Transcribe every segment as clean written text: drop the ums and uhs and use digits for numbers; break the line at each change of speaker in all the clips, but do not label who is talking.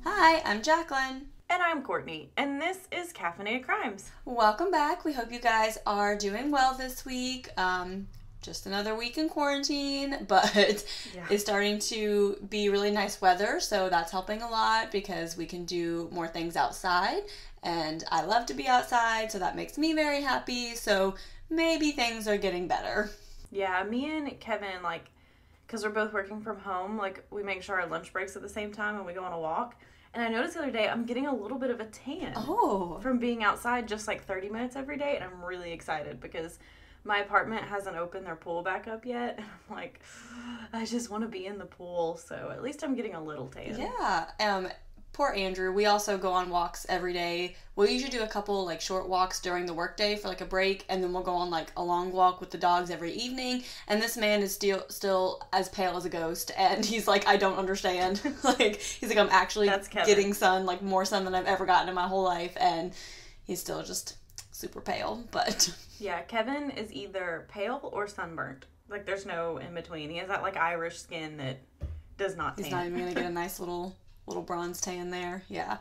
Hi, I'm Jaclyn.
And I'm Courtney, and this is Caffeinated Crimes.
Welcome back. We hope you guys are doing well this week. Just another week in quarantine, but it's starting to be really nice weather, so that's helping a lot because we can do more things outside, and I love to be outside, so that makes me very happy, so maybe things are getting better.
Yeah, me and Kevin, because we're both working from home, we make sure our lunch breaks at the same time and we go on a walk. And I noticed the other day I'm getting a little bit of a tan from being outside just 30 minutes every day, and I'm really excited because my apartment hasn't opened their pool back up yet. And I'm like, I just want to be in the pool, so at least I'm getting a little tan.
Yeah. Poor Andrew. We also go on walks every day. We'll usually do a couple short walks during the workday for a break, and then we'll go on a long walk with the dogs every evening. And this man is still as pale as a ghost, and he's like, I don't understand. He's like, I'm actually getting sun, more sun than I've ever gotten in my whole life, and he's still just super pale. But
yeah, Kevin is either pale or sunburnt. There's no in between. He has that Irish skin that does not tan.
He's not even gonna get a nice little bronze tan there. Yeah.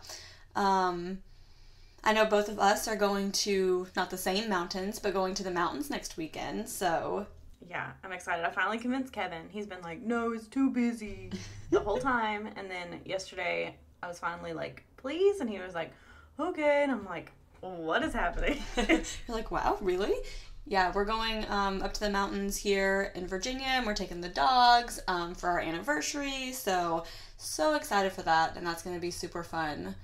I know both of us are going to, not the same mountains, but going to the mountains next weekend, so
yeah, I'm excited. I finally convinced Kevin. He's been like, no, it's too busy the whole time. And then yesterday I was finally like, please? And he was like, okay. And I'm like, what is happening?
You're like, wow, really? Yeah, we're going up to the mountains here in Virginia, and we're taking the dogs for our anniversary, so excited for that, and that's going to be super fun.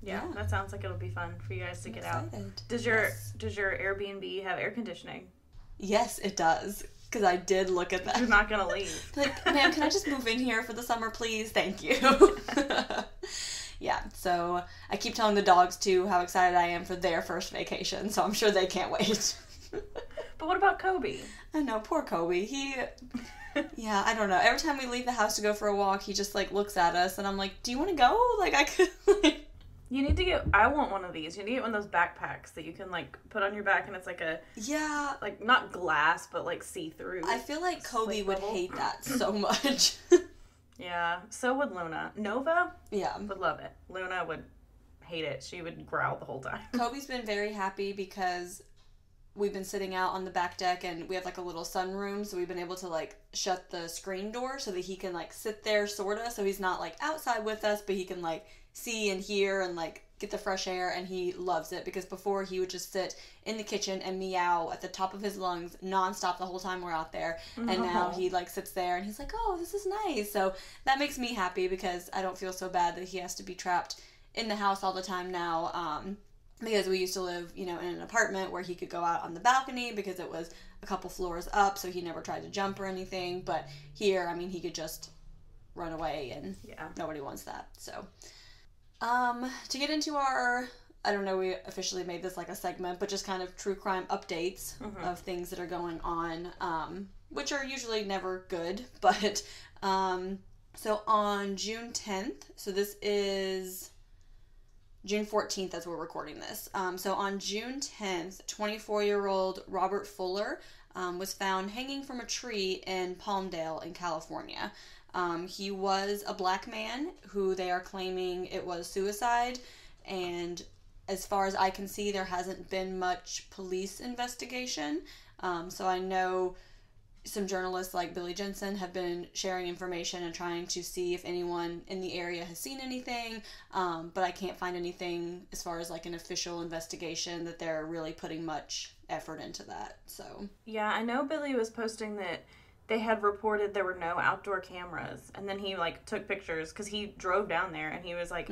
Yeah, that sounds like it'll be fun for you guys to get out. Does your Airbnb have air conditioning?
Yes, it does, because I did look at that.
You're not going to leave.
Ma'am, can I just move in here for the summer, please? Thank you. Yeah, so I keep telling the dogs, too, how excited I am for their first vacation, so I'm sure they can't wait.
But what about Kobe?
I know, poor Kobe. Yeah, I don't know. Every time we leave the house to go for a walk, he just, looks at us, and I'm like, do you want to go? I could,
You need to get, I want one of these. You need to get one of those backpacks that you can, put on your back, and it's
yeah.
Not glass, but, see-through.
I feel like Kobe would hate that so much.
Yeah, so would Luna. Nova?
Yeah.
Would love it. Luna would hate it. She would growl the whole time.
Kobe's been very happy because we've been sitting out on the back deck, and we have a little sunroom, so we've been able to shut the screen door so that he can sit there sorta, so he's not outside with us, but he can see and hear and get the fresh air, and he loves it because before he would just sit in the kitchen and meow at the top of his lungs nonstop the whole time we're out there, and now he sits there and he's like, oh, this is nice. So that makes me happy because I don't feel so bad that he has to be trapped in the house all the time now, because we used to live in an apartment where he could go out on the balcony because it was a couple floors up, so he never tried to jump or anything. But here, he could just run away, and nobody wants that. So to get into our, I don't know, we officially made this a segment, but just kind of true crime updates of things that are going on, which are usually never good, but so on June 10th, so this is June 14th as we're recording this. So on June 10th, 24-year-old Robert Fuller was found hanging from a tree in Palmdale in California. He was a black man who they are claiming it was suicide, and as far as I can see, there hasn't been much police investigation. So I know some journalists like Billy Jensen have been sharing information and trying to see if anyone in the area has seen anything, but I can't find anything as far as an official investigation that they're really putting much effort into that. So
yeah, I know Billy was posting that they had reported there were no outdoor cameras, and then he took pictures because he drove down there, and he was like,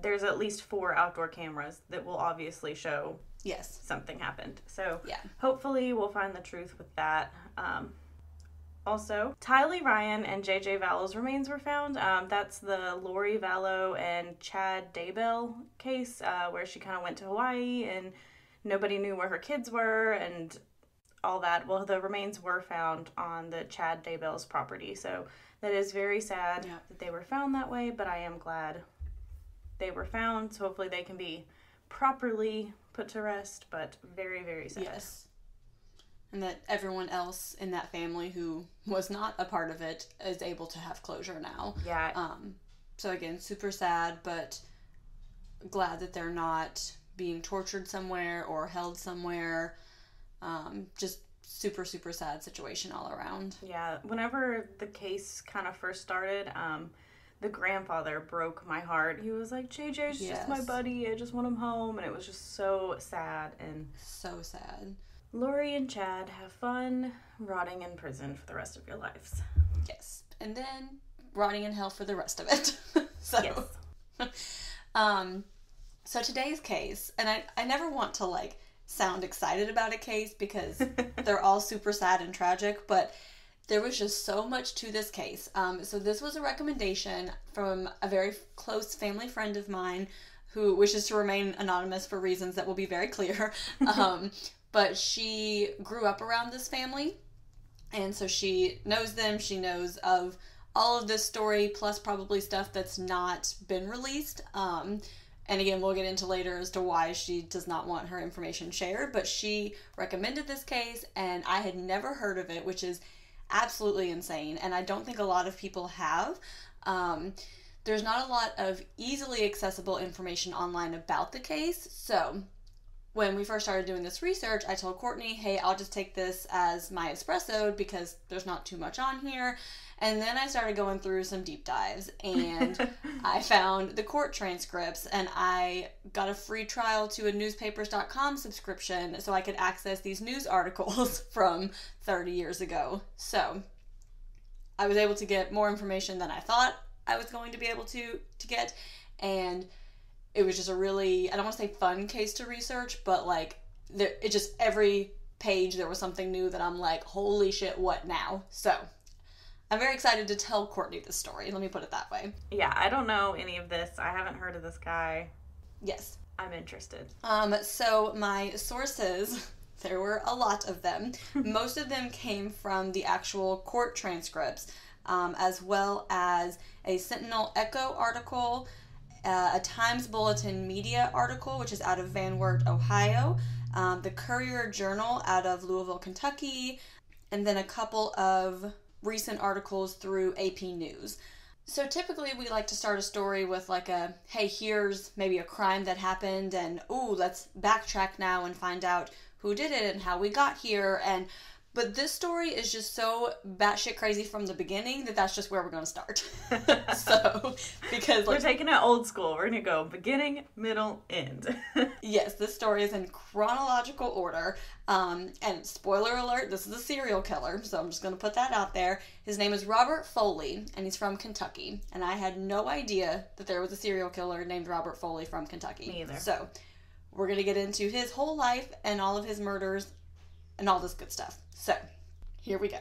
there's at least 4 outdoor cameras that will obviously show something happened. So hopefully we'll find the truth with that. Also, Tylee Ryan and JJ Vallow's remains were found. That's the Lori Vallow and Chad Daybell case, where she kind of went to Hawaii and nobody knew where her kids were and all that. Well, the remains were found on the Chad Daybell's property, so that is very sad that they were found that way, but I am glad they were found, so hopefully they can be properly put to rest, but very, very sad.
Yes. And that everyone else in that family who was not a part of it is able to have closure now.
Yeah.
So again, super sad, but glad that they're not being tortured somewhere or held somewhere. Just super, super sad situation all around.
Yeah, whenever the case kind of first started, the grandfather broke my heart. He was like, JJ's just my buddy. I just want him home. And it was just so sad. And
so sad.
Lori and Chad have fun rotting in prison for the rest of your lives.
Yes. And then rotting in hell for the rest of it.
Yes.
So today's case, and I never want to like sound excited about a case because they're all super sad and tragic, but there was just so much to this case. So this was a recommendation from a very close family friend of mine who wishes to remain anonymous for reasons that will be very clear. But she grew up around this family, and so she knows them. She knows of all of this story, plus probably stuff that's not been released. And again, we'll get into later as to why she does not want her information shared, but she recommended this case, and I had never heard of it, which is absolutely insane, and I don't think a lot of people have. There's not a lot of easily accessible information online about the case, so when we first started doing this research, I told Courtney, hey, I'll just take this as my espressode because there's not too much on here. And then I started going through some deep dives, and I found the court transcripts, and I got a free trial to a newspapers.com subscription so I could access these news articles from 30 years ago. So I was able to get more information than I thought I was going to be able to get, and it was just a really, I don't want to say fun case to research, but like, it just, every page there was something new that I'm like, holy shit, what now? So I'm very excited to tell Courtney this story. Let me put it that way.
Yeah, I don't know any of this. I haven't heard of this guy.
Yes.
I'm interested.
So my sources, there were a lot of them. Most of them came from the actual court transcripts, as well as a Sentinel Echo article, a Times Bulletin Media article, which is out of Van Wert, Ohio, the Courier Journal out of Louisville, Kentucky, and then a couple of recent articles through AP News. So typically we like to start a story with like a, hey, here's maybe a crime that happened, and ooh, let's backtrack now and find out who did it and how we got here. But this story is just so batshit crazy from the beginning that that's just where we're going to start. So, because
we're taking it old school. We're going to go beginning, middle, end.
Yes, this story is in chronological order. And spoiler alert, this is a serial killer, so I'm just going to put that out there. His name is Robert Foley, and he's from Kentucky. And I had no idea that there was a serial killer named Robert Foley from Kentucky.
Me either.
So, we're going to get into his whole life and all of his murders and all this good stuff. So, here we go.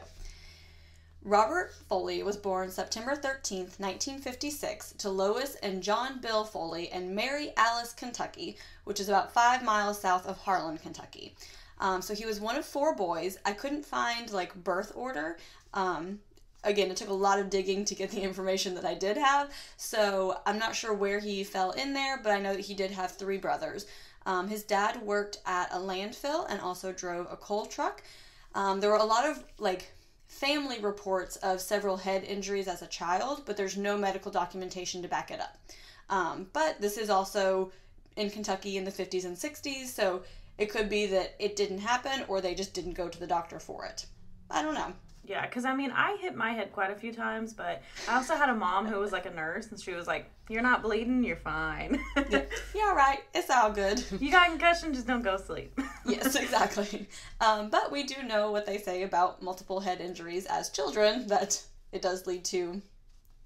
Robert Foley was born September 13th, 1956, to Lois and John Bill Foley in Mary Alice, Kentucky, which is about 5 miles south of Harlan, Kentucky. So he was one of 4 boys. I couldn't find, like, birth order. Again, it took a lot of digging to get the information that I did have, so I'm not sure where he fell in there, but I know that he did have 3 brothers. His dad worked at a landfill and also drove a coal truck. There were a lot of, like, family reports of several head injuries as a child, but there's no medical documentation to back it up. But this is also in Kentucky in the 50s and 60s, so it could be that it didn't happen or they just didn't go to the doctor for it. I don't know.
Yeah, because, I mean, I hit my head quite a few times, but I also had a mom who was, like, a nurse, and she was like, you're not bleeding, you're fine.
Yeah, right. It's all good.
You got concussion, just don't go sleep.
Yes, exactly. But we do know what they say about multiple head injuries as children, that it does lead to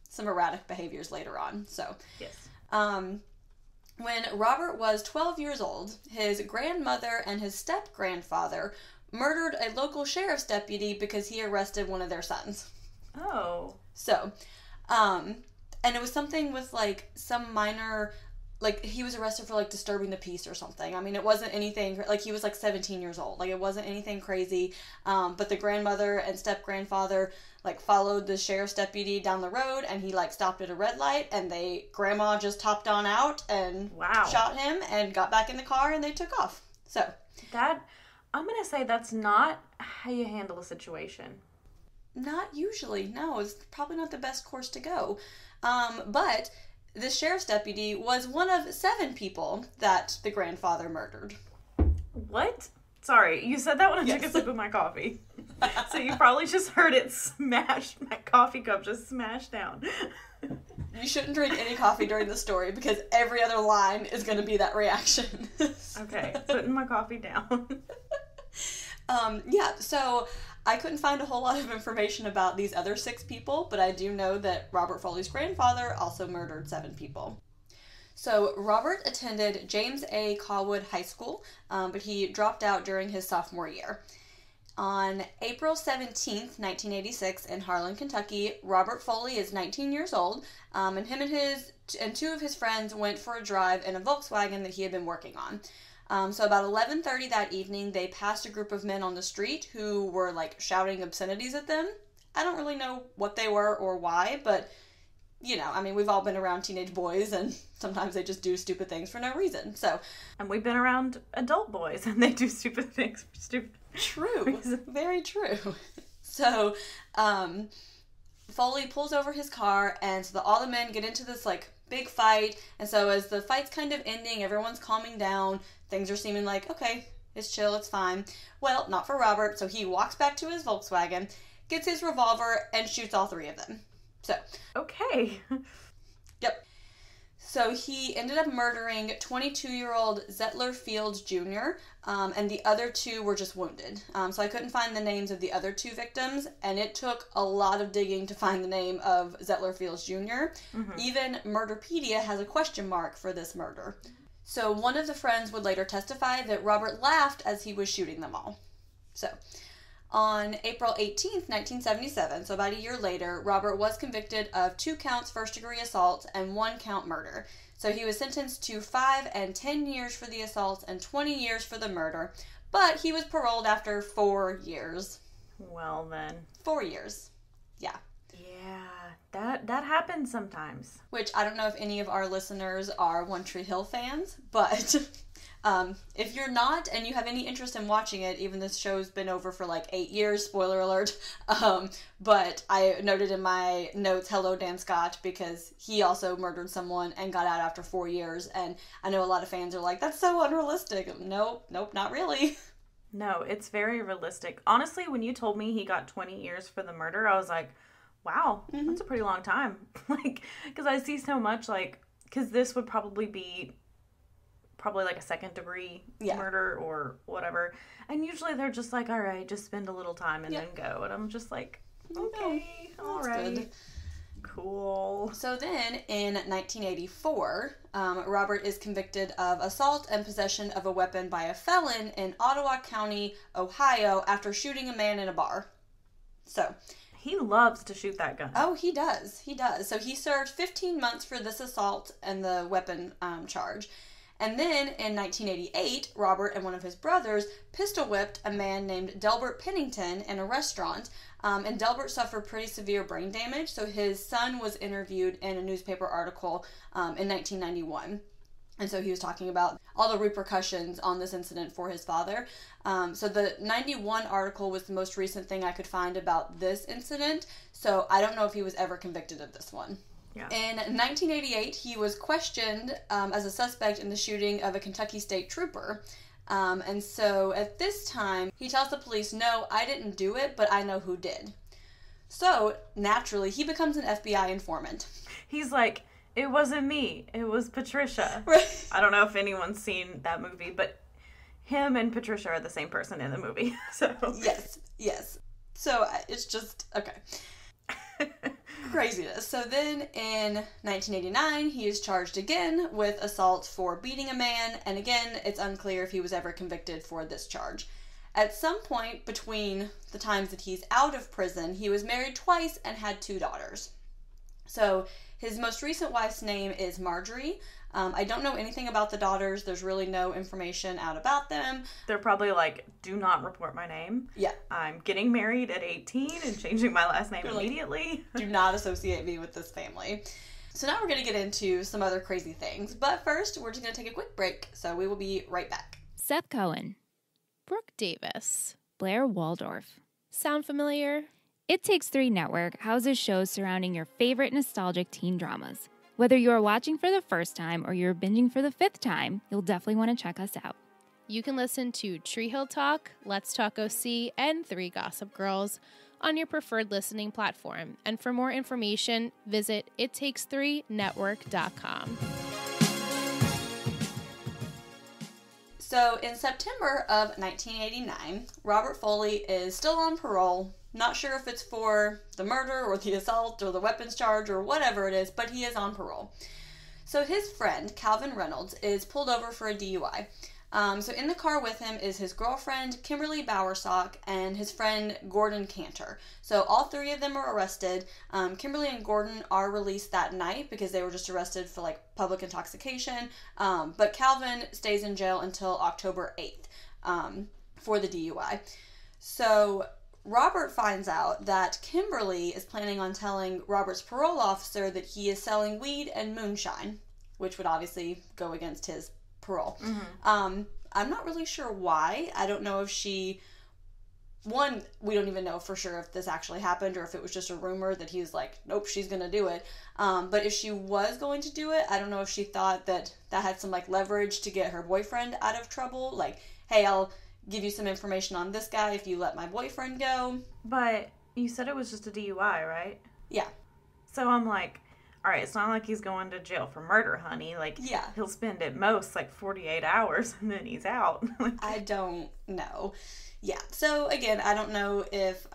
some erratic behaviors later on. So,
yes.
When Robert was 12 years old, his grandmother and his step-grandfather murdered a local sheriff's deputy because he arrested one of their sons.
Oh.
So, and it was something with, like, some minor, like, he was arrested for, like, disturbing the peace or something. I mean, it wasn't anything, like, he was, like, 17 years old. Like, it wasn't anything crazy. But the grandmother and step-grandfather, like, followed the sheriff's deputy down the road, and he, like, stopped at a red light, and grandma just topped on out and shot him and got back in the car, and they took off. So.
I'm going to say that's not how you handle a situation.
Not usually. No, it's probably not the best course to go. But the sheriff's deputy was one of 7 people that the grandfather murdered.
What? Sorry, you said that when I took a sip of my coffee. So you probably just heard it smash, my coffee cup just smash down.
You shouldn't drink any coffee during the story because every other line is going to be that reaction.
Okay, putting my coffee down.
So I couldn't find a whole lot of information about these other 6 people, but I do know that Robert Foley's grandfather also murdered 7 people. So Robert attended James A. Cawood High School, but he dropped out during his sophomore year. On April 17th, 1986, in Harlan, Kentucky, Robert Foley is 19 years old, and him and 2 of his friends went for a drive in a Volkswagen that he had been working on. So about 11:30 that evening, they passed a group of men on the street who were, like, shouting obscenities at them. I don't really know what they were or why, but, you know, I mean, we've all been around teenage boys, and sometimes they just do stupid things for no reason, so.
And we've been around adult boys, and they do stupid things for stupid
True.
reasons.
Very true. So, Foley pulls over his car, and so all the men get into this, like, big fight, and so as the fight's kind of ending, everyone's calming down, things are seeming like, okay, it's chill, it's fine. Well, not for Robert, so he walks back to his Volkswagen, gets his revolver, and shoots all 3 of them. So.
Okay.
Yep. So he ended up murdering 22-year-old Zettler Fields Jr., and the other 2 were just wounded. So I couldn't find the names of the other 2 victims, and it took a lot of digging to find the name of Zettler Fields Jr. Mm-hmm. Even Murderpedia has a question mark for this murder. So one of the friends would later testify that Robert laughed as he was shooting them all. So, on April 18th, 1977, so about a year later, Robert was convicted of 2 counts first-degree assault and 1 count murder. So he was sentenced to 5 and 10 years for the assaults and 20 years for the murder, but he was paroled after 4 years.
Well then.
4 years. Yeah.
Yeah, that happens sometimes.
Which, I don't know if any of our listeners are One Tree Hill fans, but if you're not and you have any interest in watching it, even this show's been over for like 8 years, spoiler alert, but I noted in my notes, hello Dan Scott, because he also murdered someone and got out after 4 years, and I know a lot of fans are like, that's so unrealistic. Nope, not really.
No, it's very realistic. Honestly, when you told me he got 20 years for the murder, I was like, wow, that's a pretty long time. Like, because I see so much, like, because this would probably be like a second-degree murder or whatever. And usually they're just like, all right, just spend a little time and then go. And I'm just like, okay, all right. Good. Cool.
So then, in 1984, Robert is convicted of assault and possession of a weapon by a felon in Ottawa County, Ohio, after shooting a man in a bar. So.
He loves to shoot that gun.
Oh, he does. He does. So he served 15 months for this assault and the weapon charge. And then, in 1988, Robert and one of his brothers pistol-whipped a man named Delbert Pennington in a restaurant, and Delbert suffered pretty severe brain damage, so his son was interviewed in a newspaper article in 1991. And so he was talking about all the repercussions on this incident for his father. So the 91 article was the most recent thing I could find about this incident, so I don't know if he was ever convicted of this one.
Yeah.
In 1988, he was questioned as a suspect in the shooting of a Kentucky State Trooper. And so at this time, he tells the police, no, I didn't do it, but I know who did. So, naturally, he becomes an FBI informant.
He's like, it wasn't me, it was Patricia.
Right.
I don't know if anyone's seen that movie, but him and Patricia are the same person in the movie. So
Yes. So, it's just, okay. Craziness. So then in 1989, he is charged again with assault for beating a man, and again, it's unclear if he was ever convicted for this charge. At some point between the times that he's out of prison, he was married twice and had 2 daughters. So his most recent wife's name is Marjorie. I don't know anything about the daughters. There's really no information out about them.
They're probably like, do not report my name.
Yeah.
I'm getting married at 18 and changing my last name immediately.
Like, do not associate me with this family. So now we're going to get into some other crazy things. But first, we're just going to take a quick break. So we will be right back.
Seth Cohen, Brooke Davis, Blair Waldorf. Sound familiar? It Takes Three Network houses shows surrounding your favorite nostalgic teen dramas. Whether you are watching for the first time or you're binging for the fifth time, you'll definitely want to check us out.
You can listen to Tree Hill Talk, Let's Talk OC, and Three Gossip Girls on your preferred listening platform. And for more information, visit ittakes3network.com.
So in September of 1989, Robert Foley is still on parole. Not sure if it's for the murder or the assault or the weapons charge or whatever it is, but he is on parole. So his friend, Calvin Reynolds, is pulled over for a DUI. So in the car with him is his girlfriend, Kimberly Bowersock, and his friend, Gordon Cantor. So all three of them are arrested. Kimberly and Gordon are released that night because they were just arrested for, like, public intoxication. But Calvin stays in jail until October 8th for the DUI. So Robert finds out that Kimberly is planning on telling Robert's parole officer that he is selling weed and moonshine, which would obviously go against his parole. Mm-hmm. I'm not really sure why. I don't know if we don't even know for sure if this actually happened or if it was just a rumor that he was like, nope, she's gonna do it. But if she was going to do it, I don't know if she thought that had some, like, leverage to get her boyfriend out of trouble. Like, hey, I'll give you some information on this guy if you let my boyfriend go.
But you said it was just a DUI, right?
Yeah.
So I'm like, all right, it's not like he's going to jail for murder, honey. Like,
yeah,
he'll spend at most, like, 48 hours and then he's out.
I don't know. Yeah. So, again, I don't know if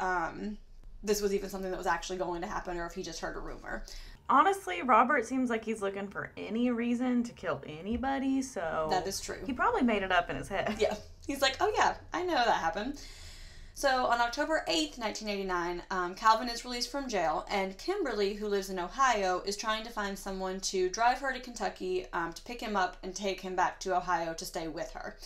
this was even something that was actually going to happen or if he just heard a rumor.
Honestly, Robert seems like he's looking for any reason to kill anybody, so...
That is true.
He probably made it up in his head.
Yeah. He's like, oh yeah, I know that happened. So on October 8th, 1989, Calvin is released from jail, and Kimberly, who lives in Ohio, is trying to find someone to drive her to Kentucky to pick him up and take him back to Ohio to stay with her.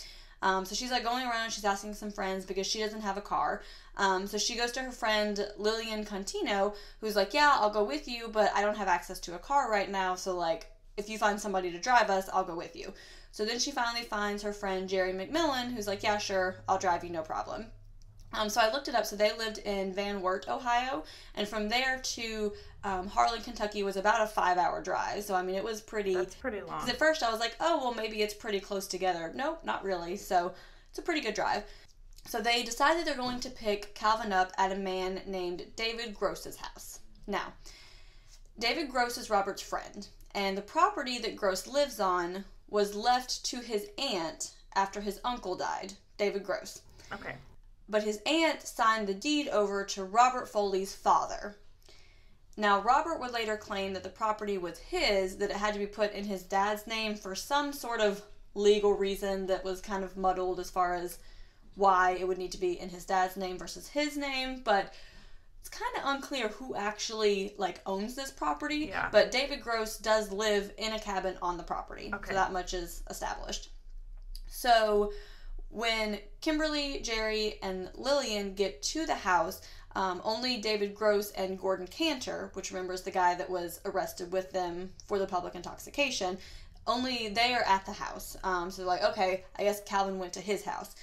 So she's, like, going around, she's asking some friends because she doesn't have a car. So she goes to her friend Lillian Contino, who's like, yeah, I'll go with you, but I don't have access to a car right now, so, like, if you find somebody to drive us, I'll go with you. So then she finally finds her friend Jerry McMillan, who's like, yeah, sure, I'll drive you, no problem. So I looked it up. So they lived in Van Wert, Ohio, and from there to Harlan, Kentucky was about a 5-hour drive. So, I mean, it was pretty...
That's pretty long.
Because at first I was like, oh, well, maybe it's pretty close together. Nope, not really. So it's a pretty good drive. So they decided they're going to pick Calvin up at a man named David Gross's house. Now, David Gross is Robert's friend, and the property that Gross lives on was left to his aunt after his uncle died, David Gross.
Okay.
But his aunt signed the deed over to Robert Foley's father. Now, Robert would later claim that the property was his, that it had to be put in his dad's name for some sort of legal reason that was kind of muddled as far as why it would need to be in his dad's name versus his name, but it's kind of unclear who actually, like, owns this property.
Yeah.
But David Gross does live in a cabin on the property.
Okay.
So that much is established. So when Kimberly, Jerry, and Lillian get to the house, only David Gross and Gordon Cantor, which, remember, is the guy that was arrested with them for the public intoxication, only they are at the house. So they're like, okay, I guess Calvin went to his house.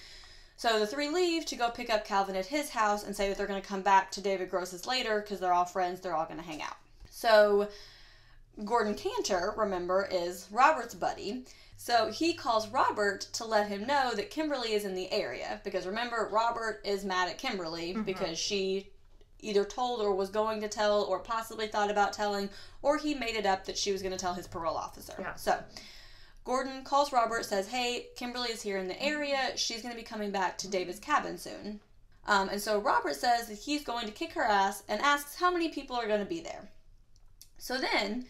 So the three leave to go pick up Calvin at his house and say that they're going to come back to David Gross's later because they're all friends, they're all going to hang out. So Gordon Cantor, remember, is Robert's buddy. So he calls Robert to let him know that Kimberly is in the area. Because remember, Robert is mad at Kimberly because she either told or was going to tell or possibly thought about telling, or he made it up that she was going to tell his parole officer.
Yeah.
So Gordon calls Robert, says, hey, Kimberly is here in the area. She's going to be coming back to David's cabin soon. And so Robert says that he's going to kick her ass and asks how many people are going to be there. So then,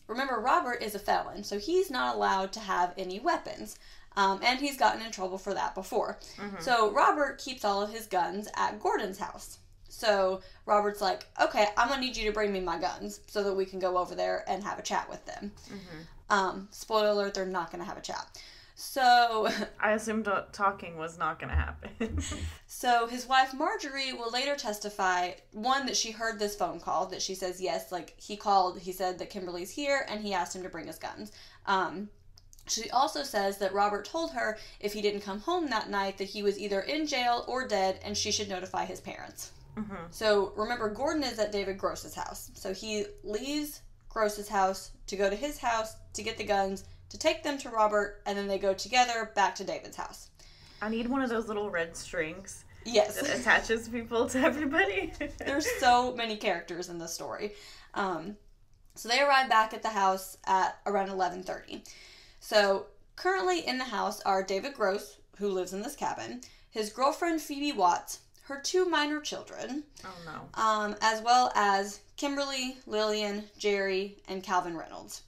remember, Robert is a felon, so he's not allowed to have any weapons. And he's gotten in trouble for that before. So Robert keeps all of his guns at Gordon's house. So Robert's like, okay, I'm going to need you to bring me my guns so that we can go over there and have a chat with them. Spoiler alert, they're not going to have a chat. So
I assumed talking was not going to happen.
So his wife Marjorie will later testify, one, that she heard this phone call, that she says, yes, like, he called, he said that Kimberly's here, and he asked him to bring his guns. She also says that Robert told her if he didn't come home that night that he was either in jail or dead, and she should notify his parents.
Mm-hmm.
So remember, Gordon is at David Gross's house. So he leaves Gross's house to go to his house to get the guns, to take them to Robert, and then they go together back to David's house.
I need one of those little red strings.
Yes.
That attaches people to everybody.
There's so many characters in this story. So they arrive back at the house at around 11:30. So currently in the house are David Gross, who lives in this cabin, his girlfriend Phoebe Watts, her 2 minor children.
Oh no.
As well as Kimberly, Lillian, Jerry, and Calvin Reynolds.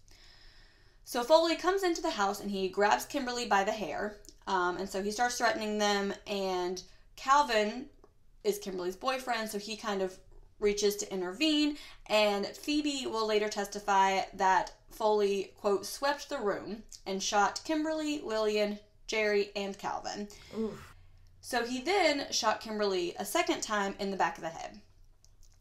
So Foley comes into the house and he grabs Kimberly by the hair. And so he starts threatening them, and Calvin is Kimberly's boyfriend, so he kind of reaches to intervene, and Phoebe will later testify that Foley, quote, swept the room and shot Kimberly, Lillian, Jerry, and Calvin.
Oof.
So he then shot Kimberly a second time in the back of the head.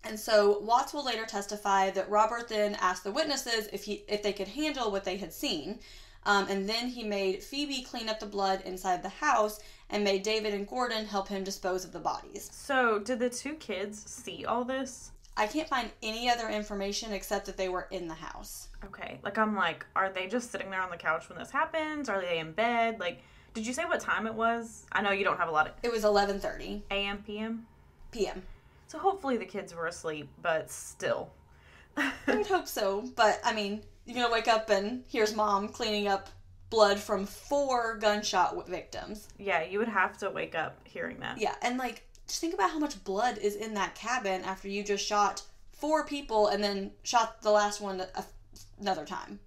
And so Watts will later testify that Robert then asked the witnesses if they could handle what they had seen. And then he made Phoebe clean up the blood inside the house and made David and Gordon help him dispose of the bodies.
So, did the 2 kids see all this?
I can't find any other information except that they were in the house.
Okay. I'm like, are they just sitting there on the couch when this happens? Are they in bed? Did you say what time it was? I know you don't have a lot of...
It was 11:30.
A.M., P.M.?
P.M.
So, hopefully the kids were asleep, but still.
I would hope so, but, I mean, you're gonna wake up and here's Mom cleaning up blood from 4 gunshot victims.
Yeah, you would have to wake up hearing that.
Yeah, and, just think about how much blood is in that cabin after you just shot 4 people and then shot the last one another time.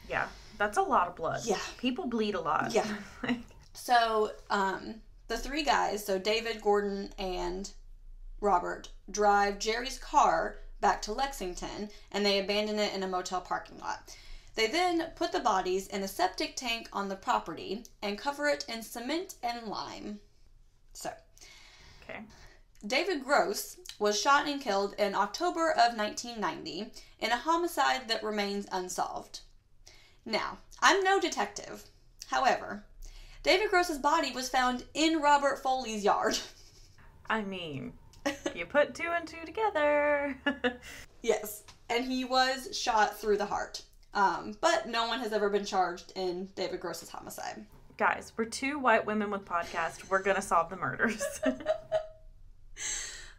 Yeah, that's a lot of blood.
Yeah.
People bleed a lot.
Yeah. So, the 3 guys, so David, Gordon, and Robert, drive Jerry's car back to Lexington, and they abandon it in a motel parking lot. They then put the bodies in a septic tank on the property and cover it in cement and lime. So,
Okay.
David Gross was shot and killed in October of 1990 in a homicide that remains unsolved. Now, I'm no detective. However, David Gross's body was found in Robert Foley's yard.
I mean, you put 2 and 2 together.
Yes, and he was shot through the heart. But no one has ever been charged in David Gross's homicide.
Guys, we're 2 white women with podcasts. We're gonna solve the murders.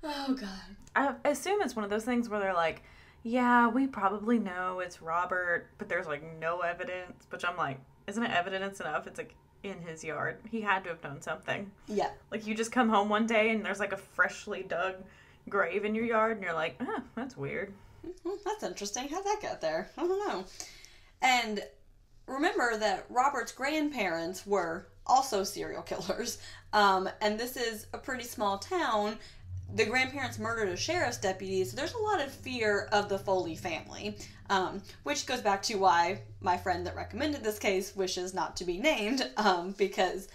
Oh, God.
I assume it's one of those things where they're like, yeah, we probably know it's Robert, but there's no evidence. Which I'm like, isn't it evidence enough? It's in his yard. He had to have known something.
Yeah.
You just come home one day and there's a freshly dug grave in your yard, and you're like, that's weird.
That's interesting. How'd that get there? I don't know. And remember that Robert's grandparents were also serial killers. And this is a pretty small town. The grandparents murdered a sheriff's deputy, so there's a lot of fear of the Foley family, which goes back to why my friend that recommended this case wishes not to be named, because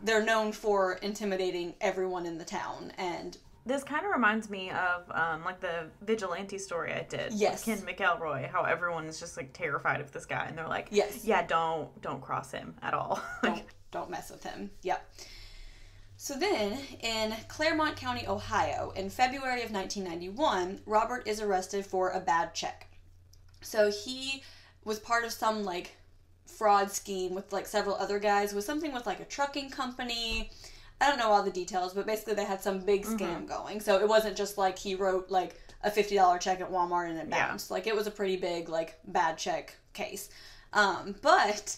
they're known for intimidating everyone in the town. And
this kind of reminds me of the vigilante story I did.
Yes.
With Ken McElroy, how everyone is just terrified of this guy, and they're like,
yes,
yeah, don't cross him at all.
Don't mess with him. Yep. So then, in Claremont County, Ohio, in February of 1991, Robert is arrested for a bad check. So he was part of some, fraud scheme with, several other guys. It was something with, a trucking company. I don't know all the details, but basically they had some big scam going. So it wasn't just, he wrote, a $50 check at Walmart and it bounced. It was a pretty big, bad check case. But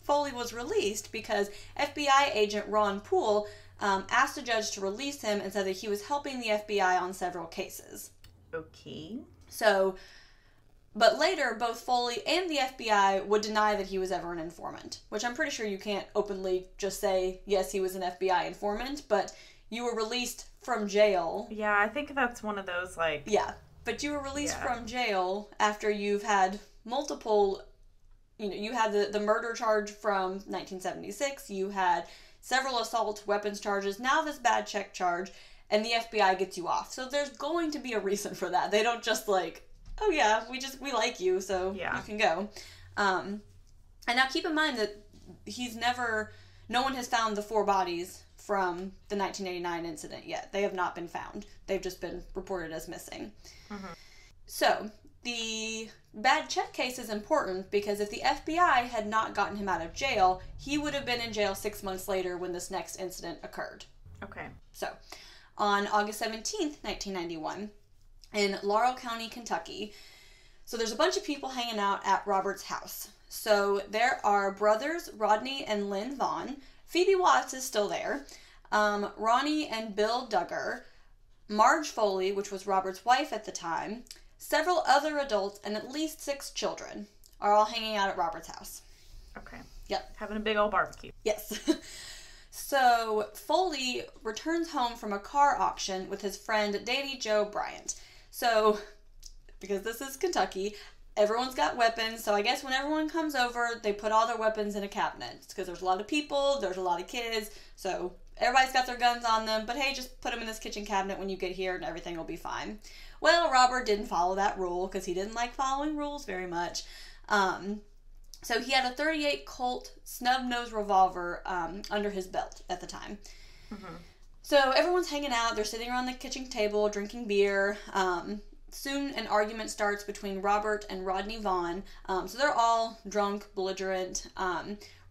Foley was released because FBI agent Ron Poole asked the judge to release him and said that he was helping the FBI on several cases.
Okay.
So, but later, both Foley and the FBI would deny that he was ever an informant, which I'm pretty sure you can't openly just say, yes, he was an FBI informant, but you were released from jail.
Yeah, I think that's one of those,
Yeah, but you were released from jail after you've had multiple... you had the murder charge from 1976, you had several assault weapons charges, now this bad check charge, and the FBI gets you off. So there's going to be a reason for that. They don't just oh yeah, we like you, so you can go. And now keep in mind that no one has found the 4 bodies from the 1989 incident yet. They have not been found. They've just been reported as missing. Mm-hmm. So, the bad check case is important because if the FBI had not gotten him out of jail, he would have been in jail 6 months later when this next incident occurred.
Okay.
So, on August 17th, 1991, in Laurel County, Kentucky, so there's a bunch of people hanging out at Robert's house. So, there are brothers Rodney and Lynn Vaughn. Phoebe Watts is still there. Ronnie and Bill Duggar. Marge Foley, which was Robert's wife at the time. Several other adults and at least 6 children are all hanging out at Robert's house.
Okay.
Yep.
Having a big old barbecue.
Yes. So, Foley returns home from a car auction with his friend Danny Joe Bryant. So, because this is Kentucky, everyone's got weapons, so I guess when everyone comes over, they put all their weapons in a cabinet. Because there's a lot of people, there's a lot of kids, so everybody's got their guns on them, but hey, just put them in this kitchen cabinet when you get here and everything will be fine. Well, Robert didn't follow that rule because he didn't like following rules very much. So he had a .38 Colt snub-nose revolver under his belt at the time. Mm-hmm. So everyone's hanging out. They're sitting around the kitchen table drinking beer. Soon an argument starts between Robert and Rodney Vaughn. So they're all drunk, belligerent.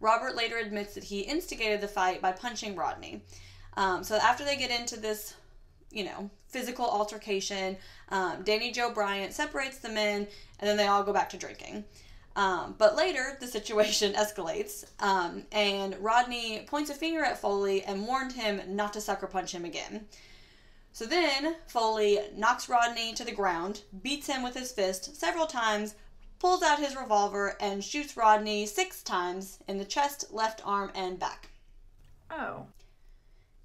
Robert later admits that he instigated the fight by punching Rodney. So after they get into this, physical altercation, Danny Joe Bryant separates the men, and then they all go back to drinking. But later, the situation escalates, and Rodney points a finger at Foley and warned him not to sucker punch him again. So then, Foley knocks Rodney to the ground, beats him with his fist several times, pulls out his revolver, and shoots Rodney 6 times in the chest, left arm, and back.
Oh.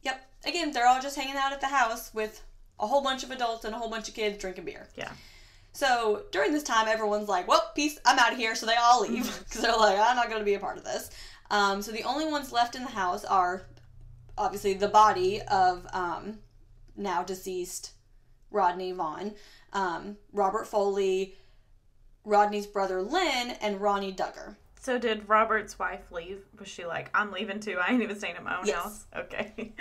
Yep. Again, they're all just hanging out at the house with a whole bunch of adults and a whole bunch of kids drinking beer.
Yeah.
So, during this time, everyone's like, well, peace, I'm out of here, so they all leave. Because they're like, I'm not going to be a part of this. So the only ones left in the house are, obviously, the body of now deceased Rodney Vaughn, Robert Foley, Rodney's brother Lynn, and Ronnie Duggar.
So did Robert's wife leave? Was she like, I'm leaving too, I ain't even staying at my own house? Okay.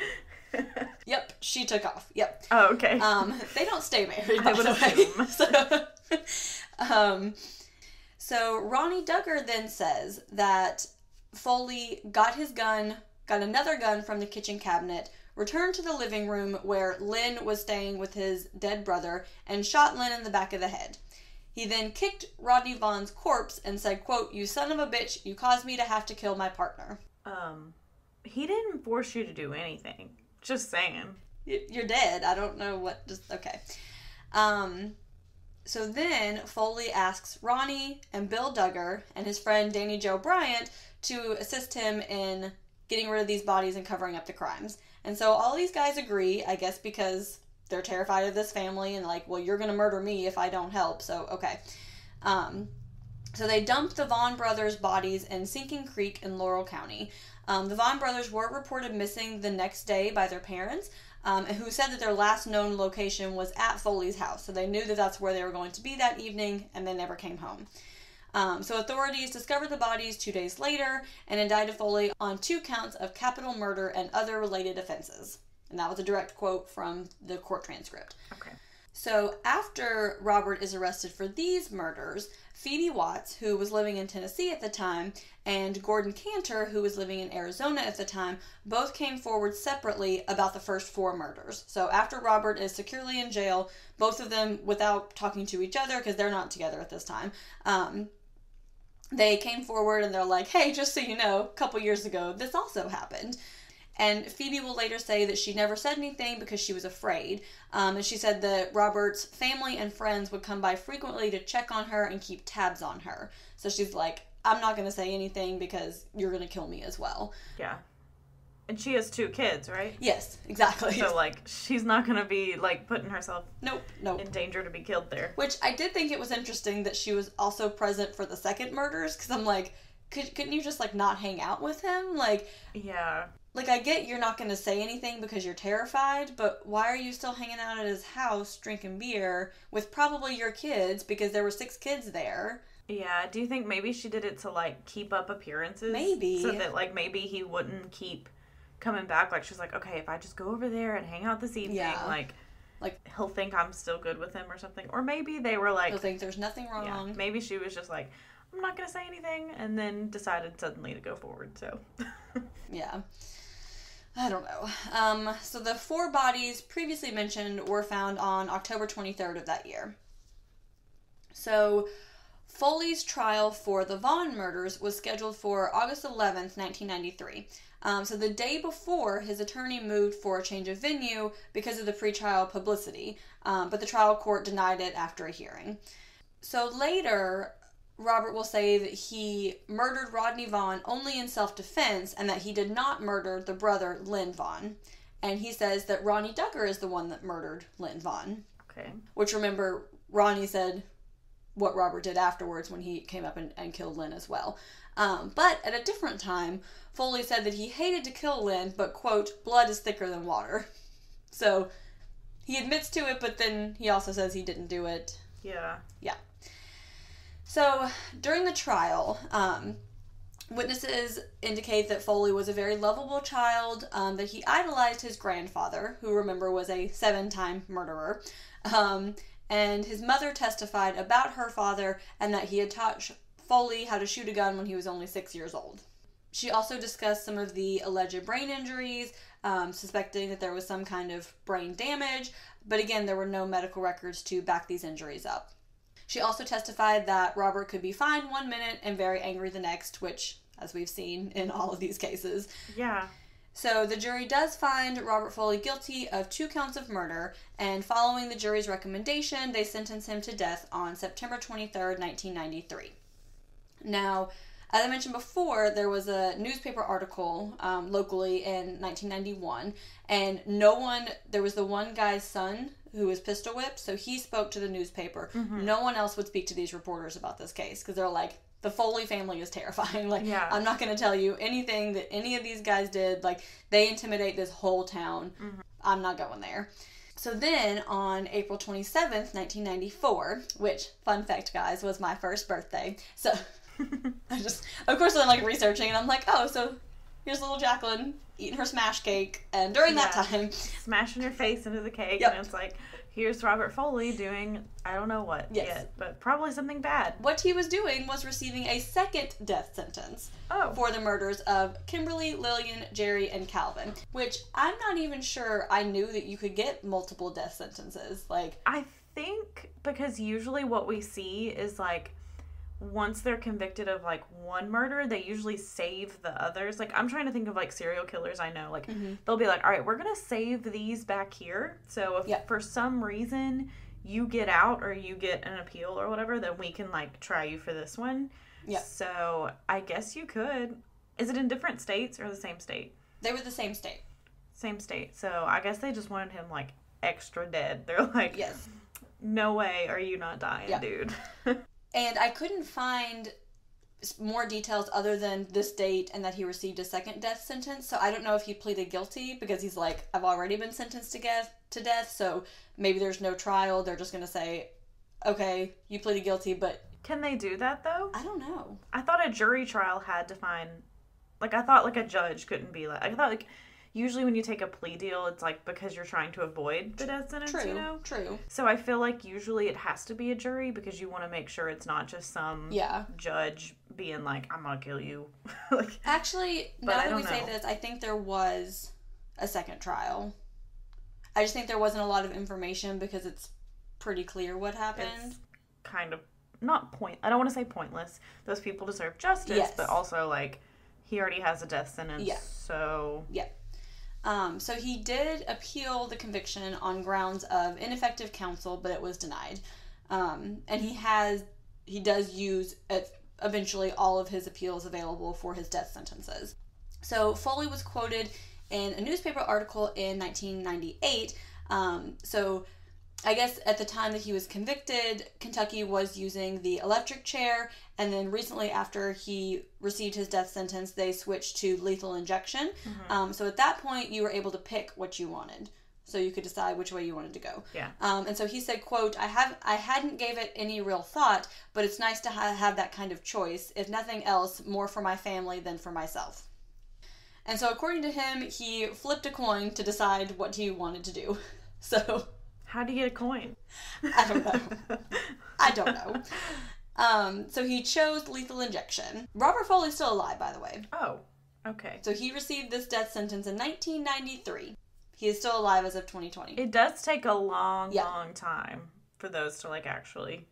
Yep, she took off. Yep.
Oh, okay.
They don't stay married,
I would
assume. So Ronnie Duggar then says that Foley got another gun from the kitchen cabinet, returned to the living room where Lynn was staying with his dead brother, and shot Lynn in the back of the head. He then kicked Rodney Vaughn's corpse and said, quote, "You son of a bitch, you caused me to have to kill my partner."
He didn't force you to do anything. Just saying.
You're dead. I don't know what, okay. So then Foley asks Ronnie and Bill Duggar and his friend Danny Joe Bryant to assist him in getting rid of these bodies and covering up the crimes. And so all these guys agree, I guess because they're terrified of this family and like, well, you're going to murder me if I don't help. So, okay. So they dumped the Vaughn brothers' bodies in Sinking Creek in Laurel County. The Vaughn brothers were reported missing the next day by their parents, who said that their last known location was at Foley's house. So they knew that that's where they were going to be that evening, and they never came home. So authorities discovered the bodies 2 days later and indicted Foley on 2 counts of capital murder and other related offenses. And that was a direct quote from the court transcript.
Okay.
So after Robert is arrested for these murders, Phoebe Watts, who was living in Tennessee at the time, and Gordon Cantor, who was living in Arizona at the time, both came forward separately about the first 4 murders. So after Robert is securely in jail, both of them, without talking to each other, because they're not together at this time, they came forward and they're like, hey, just so you know, a couple years ago, this also happened. And Phoebe will later say that she never said anything because she was afraid. And she said that Robert's family and friends would come by frequently to check on her and keep tabs on her. So she's like, I'm not going to say anything because you're going to kill me as well.
Yeah. And she has 2 kids, right?
Yes, exactly.
So, she's not going to be, putting herself
Nope.
in danger to be killed there.
Which I did think it was interesting that she was also present for the second murders, because I'm like, couldn't you just, not hang out with him?
Yeah.
I get you're not going to say anything because you're terrified, but why are you still hanging out at his house drinking beer with probably your kids, because there were 6 kids there?
Yeah, do you think maybe she did it to, keep up appearances?
Maybe.
So that, maybe he wouldn't keep coming back, like, she's like, okay, if I just go over there and hang out this evening, like he'll think I'm still good with him or something. Or maybe they were like...
He'll think there's nothing wrong.
Yeah, maybe she was just like, I'm not going to say anything, and then decided suddenly to go forward, so...
Yeah. I don't know. So the 4 bodies previously mentioned were found on October 23rd of that year. So Foley's trial for the Vaughn murders was scheduled for August 11th, 1993. So the day before, his attorney moved for a change of venue because of the pretrial publicity, but the trial court denied it after a hearing. So later, Robert will say that he murdered Rodney Vaughn only in self-defense and that he did not murder the brother, Lynn Vaughn. And he says that Ronnie Duggar is the one that murdered Lynn Vaughn.
Okay.
Which, remember, Ronnie said what Robert did afterwards when he came up and killed Lynn as well. But at a different time, Foley said that he hated to kill Lynn, but, quote, blood is thicker than water. So he admits to it, but then he also says he didn't do it.
Yeah.
Yeah. So, during the trial, witnesses indicate that Foley was a very lovable child, that he idolized his grandfather, who, remember, was a 7-time murderer, and his mother testified about her father and that he had taught Foley how to shoot a gun when he was only 6 years old. She also discussed some of the alleged brain injuries, suspecting that there was some kind of brain damage, but again, there were no medical records to back these injuries up. She also testified that Robert could be fine one minute and very angry the next, which, as we've seen in all of these cases.
Yeah.
So the jury does find Robert Foley guilty of 2 counts of murder, and following the jury's recommendation, they sentence him to death on September 23rd, 1993. Now, as I mentioned before, there was a newspaper article locally in 1991, and there was the one guy's son who was pistol whipped, so he spoke to the newspaper. Mm-hmm. No one else would speak to these reporters about this case, because they're like, the Foley family is terrifying. Like, yeah. I'm not going to tell you anything that any of these guys did. Like, they intimidate this whole town. Mm-hmm. I'm not going there. So then, on April 27th, 1994, which, fun fact, guys, was my first birthday. So, of course, I'm, like, researching, and I'm like, oh, so here's little Jaclyn eating her smash cake, and during that time...
Smashing her face into the cake, and it's like, here's Robert Foley doing, I don't know what yet, but probably something bad.
What he was doing was receiving a second death sentence for the murders of Kimberly, Lillian, Jerry, and Calvin, which I'm not even sure I knew that you could get multiple death sentences. Like,
I think because usually what we see is, like, once they're convicted of, like, one murder, they usually save the others. Like, I'm trying to think of, like, serial killers I know. Like, they'll be like, all right, we're going to save these back here. So if for some reason you get out or you get an appeal or whatever, then we can, like, try you for this one. Yeah. So I guess you could. Is it in different states or the same state?
They were the same state.
Same state. So I guess they just wanted him, like, extra dead. They're like,
yes,
no way are you not dying, dude.
And I couldn't find more details other than this date and that he received a second death sentence. So I don't know if he pleaded guilty because he's like, I've already been sentenced to death, so maybe there's no trial. They're just going to say, okay, you pleaded guilty, but...
Can they do that, though?
I don't know.
I thought a jury trial had to find... Like, I thought, like, a judge couldn't be like... I thought, like... Usually when you take a plea deal, it's, like, because you're trying to avoid the death sentence, you know?
True.
So I feel like usually it has to be a jury because you want to make sure it's not just some judge being like, I'm going to kill you. Like,
actually, now that we say this, I think there was a second trial. I just think there wasn't a lot of information because it's pretty clear what happened. It's
kind of, I don't want to say pointless. Those people deserve justice, but also, like, he already has a death sentence, so...
Yeah. So he did appeal the conviction on grounds of ineffective counsel, but it was denied. And he does use eventually all of his appeals available for his death sentences. So Foley was quoted in a newspaper article in 1998. So I guess at the time that he was convicted, Kentucky was using the electric chair, and then recently after he received his death sentence, they switched to lethal injection. Mm-hmm. So at that point, you were able to pick what you wanted. So you could decide which way you wanted to go.
Yeah.
And so he said, quote, I hadn't gave it any real thought, but it's nice to have that kind of choice. If nothing else, more for my family than for myself. And so according to him, he flipped a coin to decide what he wanted to do. So...
How'd he get a coin?
I don't know. I don't know. So he chose lethal injection. Robert Foley's still alive, by the way.
Oh, okay.
So he received this death sentence in 1993. He is still alive as of 2020.
It does take a long time for those to, like, actually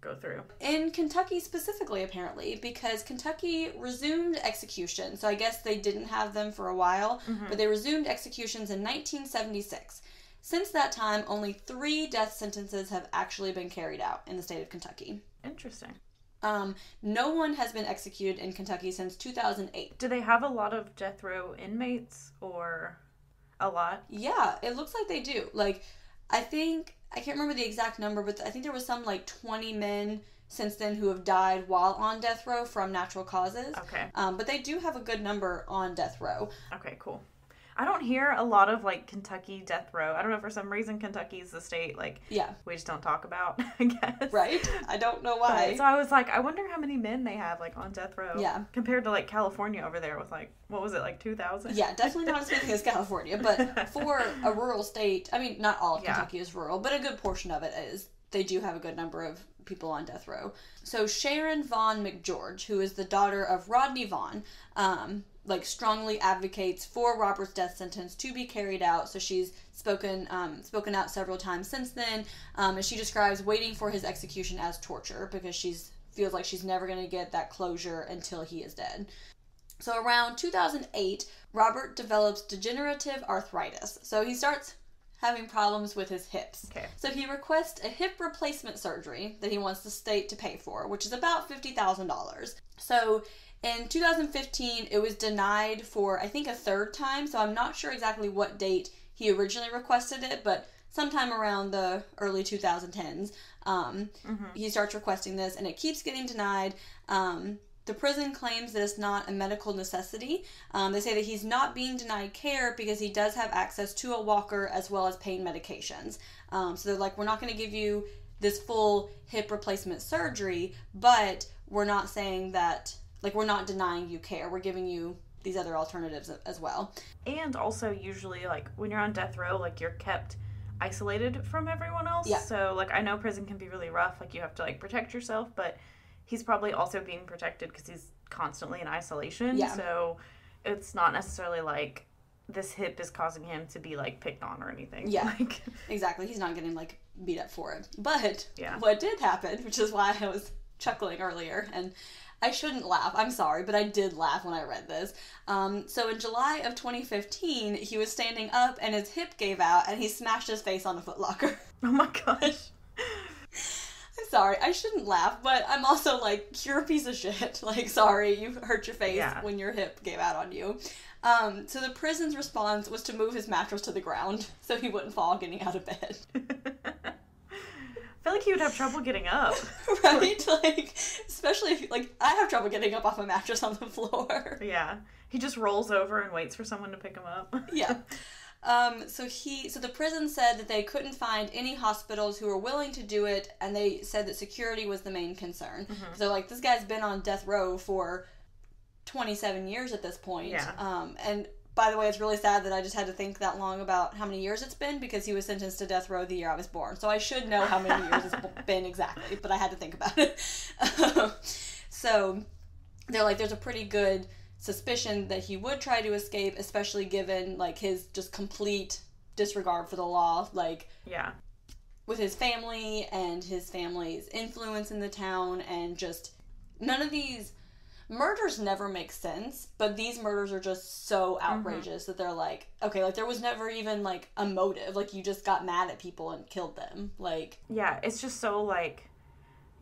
go through.
In Kentucky specifically, apparently, because Kentucky resumed execution. So I guess they didn't have them for a while, but they resumed executions in 1976. Since that time, only 3 death sentences have actually been carried out in the state of Kentucky.
Interesting.
No one has been executed in Kentucky since 2008.
Do they have a lot of death row inmates, or a lot?
Yeah, it looks like they do. Like, I can't remember the exact number, but I think there was some, like, 20 men since then who have died while on death row from natural causes.
Okay.
But they do have a good number on death row.
Okay, cool. I don't hear a lot of, like, Kentucky death row. I don't know, for some reason Kentucky's the state, like, we just don't talk about, I guess.
Right? I don't know why.
But, so I was like, I wonder how many men they have, like, on death row.
Yeah.
Compared to, like, California over there with, like, what was it, like 2,000?
Yeah, definitely not as big as California, but for a rural state, I mean, not all of Kentucky is rural, but a good portion of it is. They do have a good number of people on death row. So Sharon Vaughn McGeorge, who is the daughter of Rodney Vaughn, strongly advocates for Robert's death sentence to be carried out. So she's spoken out several times since then, and she describes waiting for his execution as torture because she feels like she's never going to get that closure until he is dead. So around 2008, Robert develops degenerative arthritis. So he starts having problems with his hips.
Okay.
So he requests a hip replacement surgery that he wants the state to pay for, which is about $50,000. So in 2015, it was denied for, I think, a third time, so I'm not sure exactly what date he originally requested it, but sometime around the early 2010s, he starts requesting this, and it keeps getting denied. The prison claims that it's not a medical necessity. They say that he's not being denied care because he does have access to a walker as well as pain medications. So they're like, we're not going to give you this full hip replacement surgery, but we're not saying that, like, we're not denying you care. We're giving you these other alternatives as well.
And also, usually, like, when you're on death row, like, you're kept isolated from everyone else.
Yeah.
So, like, I know prison can be really rough. Like, you have to, like, protect yourself, but he's probably also being protected because he's constantly in isolation.
Yeah.
So it's not necessarily like this hip is causing him to be, like, picked on or anything.
Yeah,
like,
exactly. He's not getting, like, beat up for it. But
yeah.
What did happen, which is why I was chuckling earlier, and I shouldn't laugh, I'm sorry, but I did laugh when I read this. So in July of 2015, he was standing up and his hip gave out and he smashed his face on a footlocker.
Oh my gosh.
I'm sorry, I shouldn't laugh, but I'm also like, you're a piece of shit. Like, sorry, you hurt your face when your hip gave out on you. So the prison's response was to move his mattress to the ground so he wouldn't fall getting out of bed.
I feel like he would have trouble getting up.
Right? Like, especially if, like, I have trouble getting up off a mattress on the floor.
Yeah. He just rolls over and waits for someone to pick him up.
Yeah. So the prison said that they couldn't find any hospitals who were willing to do it, and they said that security was the main concern. Mm-hmm. So, like, this guy's been on death row for 27 years at this point.
Yeah.
And by the way, it's really sad that I just had to think that long about how many years it's been, because he was sentenced to death row the year I was born. So I should know how many years it's been exactly, but I had to think about it. So they're like, there's a pretty good suspicion that he would try to escape, especially given, like, his just complete disregard for the law, like,
yeah,
with his family and his family's influence in the town, and just none of these murders never make sense, but these murders are just so outrageous that they're like, okay, like, there was never even, like, a motive. Like, you just got mad at people and killed them. Like,
yeah, it's just so, like,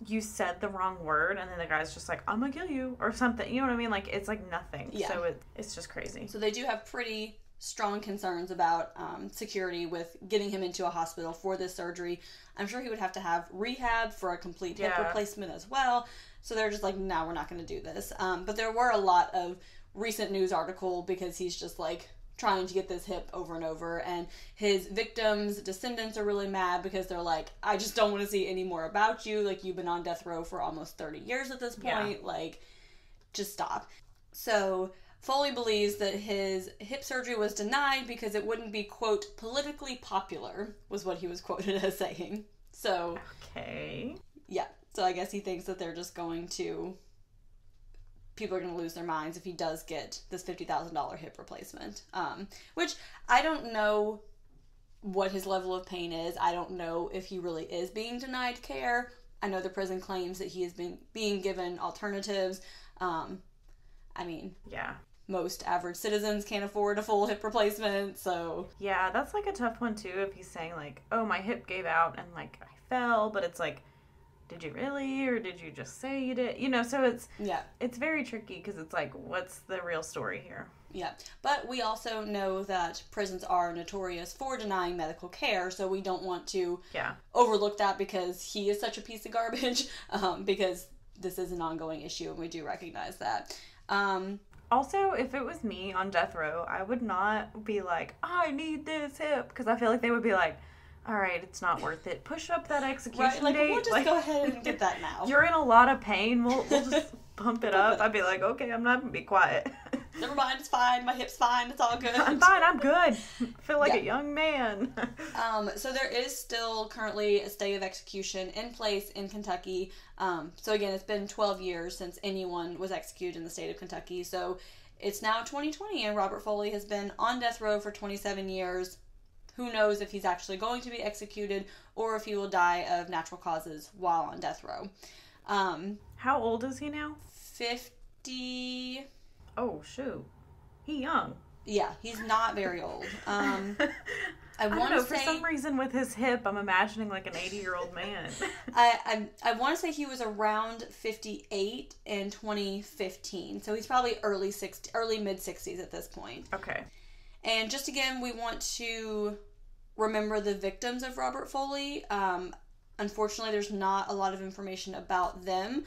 you said the wrong word, and then the guy's just like, I'm gonna kill you, or something. You know what I mean? Like, it's like nothing.
Yeah.
So it's just crazy.
So they do have pretty strong concerns about security with getting him into a hospital for this surgery. I'm sure he would have to have rehab for a complete hip replacement as well. So they're just like, no, we're not going to do this. But there were a lot of recent news article because he's just, like, trying to get this hip over and over. And his victims' descendants are really mad because they're like, I just don't want to see any more about you. Like, you've been on death row for almost 30 years at this point. Yeah. Like, just stop. So Foley believes that his hip surgery was denied because it wouldn't be, quote, politically popular, was what he was quoted as saying. So,
okay.
Yeah. So I guess he thinks that they're just going to... people are going to lose their minds if he does get this $50,000 hip replacement. Which, I don't know what his level of pain is. I don't know if he really is being denied care. I know the prison claims that he is being given alternatives. I mean...
yeah.
Most average citizens can't afford a full hip replacement, so...
Yeah, that's, like, a tough one, too, if he's saying, like, oh, my hip gave out and, like, I fell, but it's like, did you really, or did you just say you did? You know, so it's... yeah. It's very tricky, because it's like, what's the real story here?
Yeah, but we also know that prisons are notorious for denying medical care, so we don't want to overlook that because he is such a piece of garbage, because this is an ongoing issue, and we do recognize that.
Also, if it was me on death row, I would not be like, I need this hip, because I feel like they would be like, all right, it's not worth it. Push up that execution date.
We'll just go ahead and get that now.
You're in a lot of pain. We'll just bump it up. I'd be like, okay, I'm not going to be quiet.
Never mind, it's fine. My hip's fine. It's all good.
I'm fine. I'm good. I feel like a young man.
So there is still currently a stay of execution in place in Kentucky. So again, it's been 12 years since anyone was executed in the state of Kentucky. So it's now 2020 and Robert Foley has been on death row for 27 years. Who knows if he's actually going to be executed or if he will die of natural causes while on death row.
How old is he now?
50...
Oh, shoot. He young.
Yeah, he's not very old. I
don't know, for some reason with his hip, I'm imagining like an 80-year-old man.
I want to say he was around 58 in 2015, so he's probably early mid-60s at this point.
Okay.
And just again, we want to remember the victims of Robert Foley. Unfortunately, there's not a lot of information about them.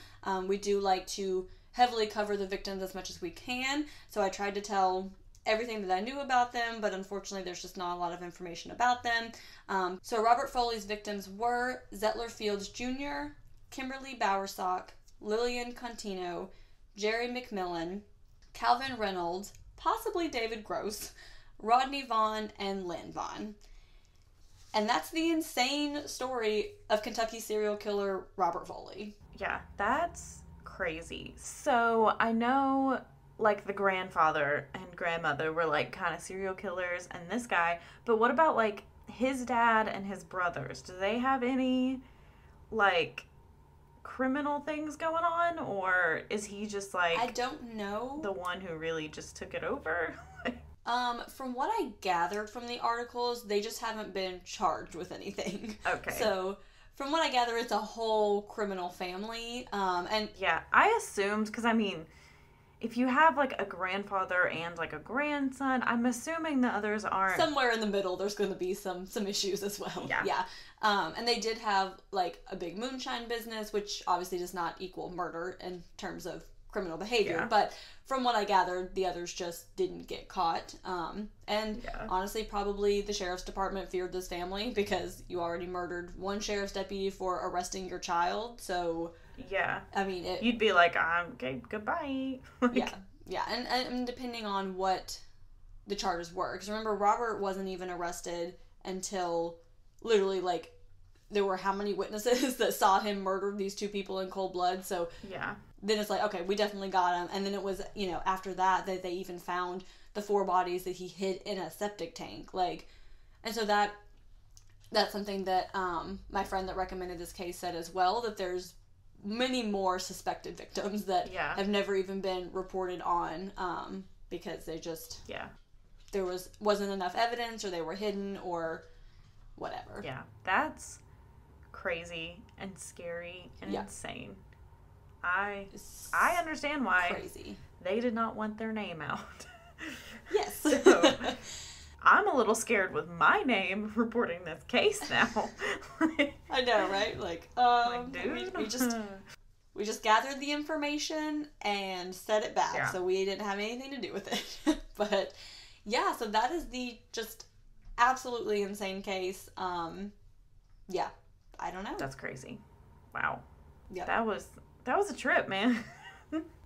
We do like to heavily cover the victims as much as we can, so I tried to tell everything that I knew about them, but unfortunately there's just not a lot of information about them. So Robert Foley's victims were Zettler Fields Jr., Kimberly Bowersock, Lillian Contino, Jerry McMillan, Calvin Reynolds, possibly David Gross, Rodney Vaughn, and Lynn Vaughn. And that's the insane story of Kentucky serial killer Robert Foley.
Yeah, that's crazy. So I know like the grandfather and grandmother were like kind of serial killers and this guy, but what about like his dad and his brothers? Do they have any like criminal things going on, or is he just like,
I don't know,
the one who really just took it over?
From what I gathered from the articles, they just haven't been charged with anything.
Okay.
So from what I gather, it's a whole criminal family. And
yeah, I assumed, because I mean, if you have like a grandfather and like a grandson, I'm assuming the others aren't.
Somewhere in the middle, there's going to be some issues as well.
Yeah.
And they did have like a big moonshine business, which obviously does not equal murder in terms of criminal behavior.
Yeah.
But from what I gathered, the others just didn't get caught. Honestly, probably the sheriff's department feared this family because you already murdered one sheriff's deputy for arresting your child. So
yeah,
I mean,
you'd be like, okay, goodbye.
Yeah, and depending on what the charges were, because remember, Robert wasn't even arrested until literally like there were how many witnesses that saw him murder these two people in cold blood. So
yeah.
Then it's like, okay, we definitely got him. And then it was, after that they even found the 4 bodies that he hid in a septic tank. Like, and so that's something that my friend that recommended this case said as well, that there's many more suspected victims that have never even been reported on because they just, there wasn't enough evidence, or they were hidden, or whatever.
Yeah, that's crazy and scary and insane. I understand why
crazy.
They did not want their name out.
Yes.
So, I'm a little scared with my name reporting this case now.
I know, right? Like,
dude,
we just gathered the information and set it back, so we didn't have anything to do with it. But yeah, so that is the just absolutely insane case. Yeah, I don't know.
That's crazy. Wow.
Yeah,
that was a trip, man.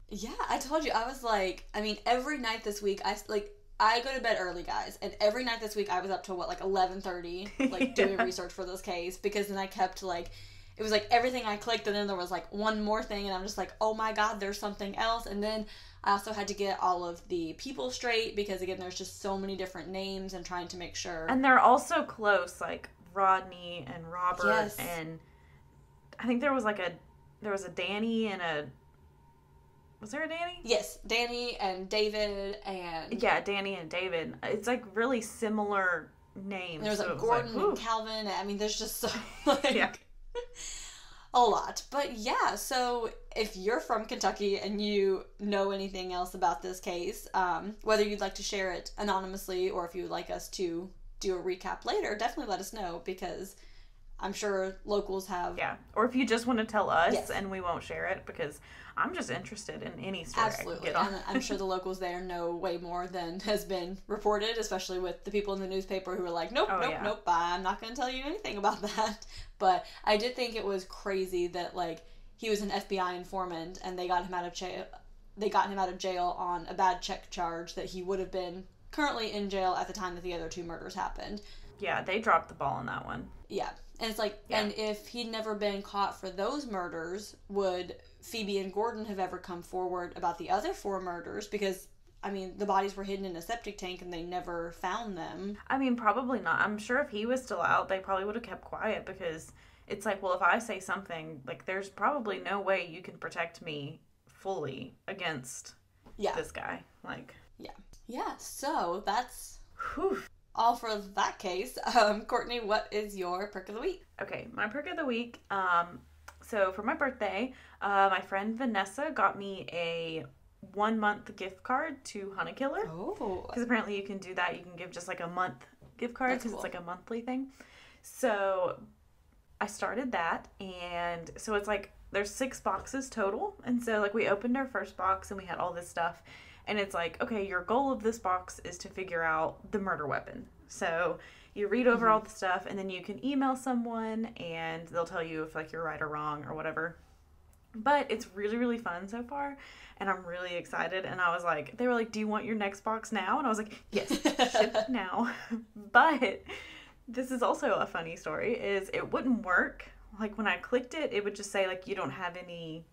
Yeah, I told you. I was like, I mean, every night this week, I go to bed early, guys, and every night this week I was up till, 11:30, like, doing research for this case, because then I kept, like, it was, like, everything I clicked, and then there was, like, one more thing, and I'm just like, oh my god, there's something else, and then I also had to get all of the people straight, because, again, there's just so many different names, and trying to make sure.
And they're all so close, like, Rodney and Robert,
yes.
And I think there was a Danny and a... Was there a Danny?
Yes, Danny and David and...
Yeah, Danny and David. It's, like, really similar names.
And there was, like, Gordon and Calvin. I mean, there's just so, like...
Yeah.
A lot. But, yeah, so if you're from Kentucky and you know anything else about this case, whether you'd like to share it anonymously or if you would like us to do a recap later, definitely let us know, because I'm sure locals have...
Yeah, or if you just want to tell us,
yes.
And we won't share it, because I'm just interested in any story
Absolutely.
I can get on.
And I'm sure the locals there know way more than has been reported, especially with the people in the newspaper who are like, nope, I'm not going to tell you anything about that. But I did think it was crazy that, like, he was an FBI informant and they got him out of jail. They got him out of jail on a bad check charge that he would have been currently in jail at the time that the other two murders happened.
Yeah, they dropped the ball on that one.
Yeah. And it's like, and if he'd never been caught for those murders, would Phoebe and Gordon have ever come forward about the other 4 murders? Because, I mean, the bodies were hidden in a septic tank and they never found them.
I mean, probably not. I'm sure if he was still out, they probably would have kept quiet, because it's like, well, if I say something, like, there's probably no way you can protect me fully against this guy. Like,
Yeah, so that's...
Whew.
All for that case. Courtney, what is your perk of the week?
Okay, my perk of the week. So for my birthday, my friend Vanessa got me a 1-month gift card to Honey Killer.
Oh.
Because apparently you can do that. You can give just like a month gift card because
cool.
It's like a monthly thing. So I started that, and so it's like there's 6 boxes total. And so like we opened our first box and we had all this stuff. And it's like, okay, your goal of this box is to figure out the murder weapon. So you read over all the stuff, and then you can email someone, and they'll tell you if, like, you're right or wrong or whatever. But it's really, really fun so far, and I'm really excited. And I was like, they were like, do you want your next box now? And I was like, yes, ship it now. But this is also a funny story, is it wouldn't work. Like, when I clicked it, it would just say, like, you don't have any,